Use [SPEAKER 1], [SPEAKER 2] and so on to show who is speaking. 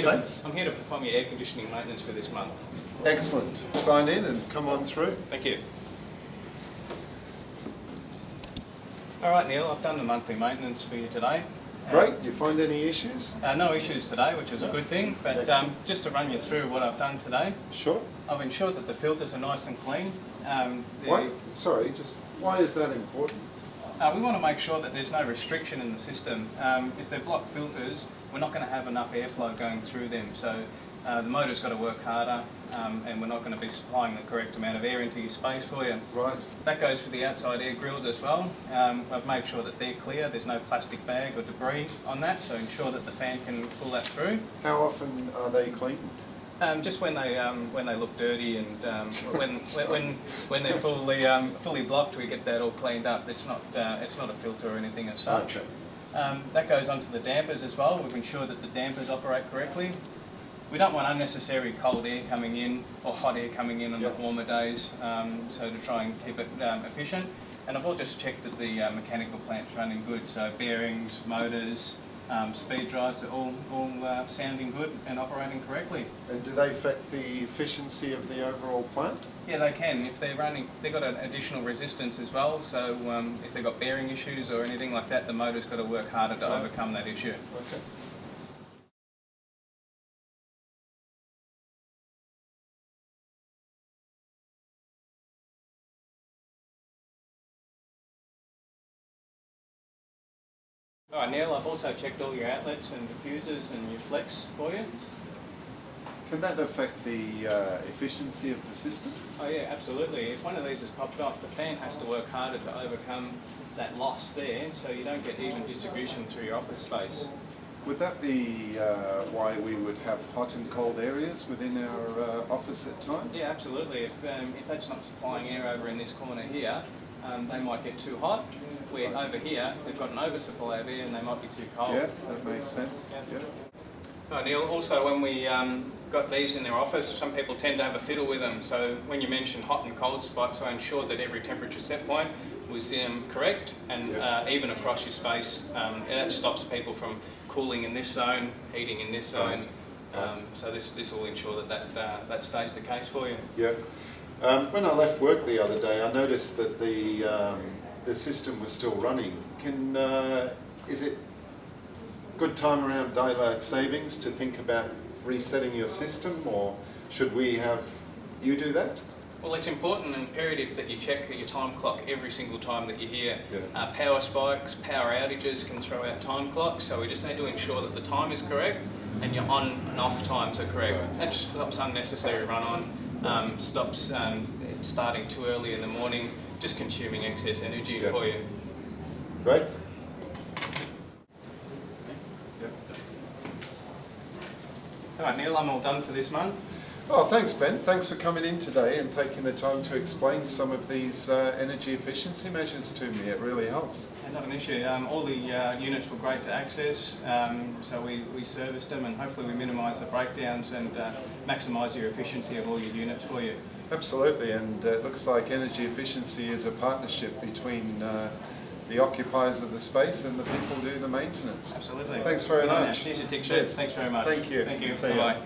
[SPEAKER 1] Thanks.
[SPEAKER 2] I'm here to perform your air conditioning maintenance for this month.
[SPEAKER 1] Excellent. Sign in and come on through.
[SPEAKER 2] Thank you. All right, Neil, I've done the monthly maintenance for you today.
[SPEAKER 1] Great. You find any issues?
[SPEAKER 2] No issues today, which is a good thing, but just to run you through what I've done today.
[SPEAKER 1] Sure.
[SPEAKER 2] I've ensured that the filters are nice and clean.
[SPEAKER 1] Why? Sorry, why is that important?
[SPEAKER 2] We want to make sure that there's no restriction in the system. If they're blocked filters, we're not going to have enough airflow going through them. So the motor's got to work harder, and we're not going to be supplying the correct amount of air into your space for you.
[SPEAKER 1] Right.
[SPEAKER 2] That goes for the outside air grills as well. I've made sure that they're clear. There's no plastic bag or debris on that, so ensure that the fan can pull that through.
[SPEAKER 1] How often are they cleaned?
[SPEAKER 2] Just when they look dirty, and when they're fully blocked, we get that all cleaned up. It's not a filter or anything as such.
[SPEAKER 1] Okay.
[SPEAKER 2] That goes onto the dampers as well. We've ensured that the dampers operate correctly. We don't want unnecessary cold air coming in or hot air coming in on the warmer days, so to try and keep it efficient. And I've also just checked that the mechanical plant's running good, so bearings, motors, speed drives are all sounding good and operating correctly.
[SPEAKER 1] And do they affect the efficiency of the overall plant?
[SPEAKER 2] Yeah, they can. If they're running, they've got an additional resistance as well, so if they've got bearing issues or anything like that, the motor's got to work harder to overcome that issue.
[SPEAKER 1] Okay.
[SPEAKER 2] All right, Neil, I've also checked all your outlets and diffusers and your flex for you.
[SPEAKER 1] Can that affect the efficiency of the system?
[SPEAKER 2] Oh yeah, absolutely. If one of these is popped off, the fan has to work harder to overcome that loss there, so you don't get even distribution through your office space.
[SPEAKER 1] Would that be why we would have hot and cold areas within our office at times?
[SPEAKER 2] Yeah, absolutely. If that's not supplying air over in this corner here, they might get too hot. Where over here, they've got an oversupply of air and they might be too cold.
[SPEAKER 1] Yeah, that makes sense. Yeah.
[SPEAKER 2] Oh, Neil, also when we got these in their office, some people tend to have a fiddle with them. So when you mentioned hot and cold spots, I ensured that every temperature set point was correct and even across your space. That stops people from cooling in this zone, heating in this zone. So this will ensure that stays the case for you.
[SPEAKER 1] Yeah. When I left work the other day, I noticed that the system was still running. Is it good time around daylight savings to think about resetting your system, or should we have you do that?
[SPEAKER 2] Well, it's important and imperative that you check your time clock every single time that you're here. Power spikes, power outages can throw out time clocks, so we just need to ensure that the time is correct and your on and off times are correct. That just stops unnecessary run-on, stops starting too early in the morning, just consuming excess energy for you.
[SPEAKER 1] Great.
[SPEAKER 2] All right, Neil, I'm all done for this month.
[SPEAKER 1] Oh, thanks, Ben. Thanks for coming in today and taking the time to explain some of these energy efficiency measures to me. It really helps.
[SPEAKER 2] Not an issue. All the units were great to access, so we serviced them, and hopefully we minimise the breakdowns and maximise your efficiency of all your units for you.
[SPEAKER 1] Absolutely, and it looks like energy efficiency is a partnership between the occupiers of the space and the people who do the maintenance.
[SPEAKER 2] Absolutely.
[SPEAKER 1] Thanks very much.
[SPEAKER 2] Here's your tick sheet. Thanks very much.
[SPEAKER 1] Thank you.
[SPEAKER 2] Thank you.
[SPEAKER 1] See ya.
[SPEAKER 2] Bye-bye.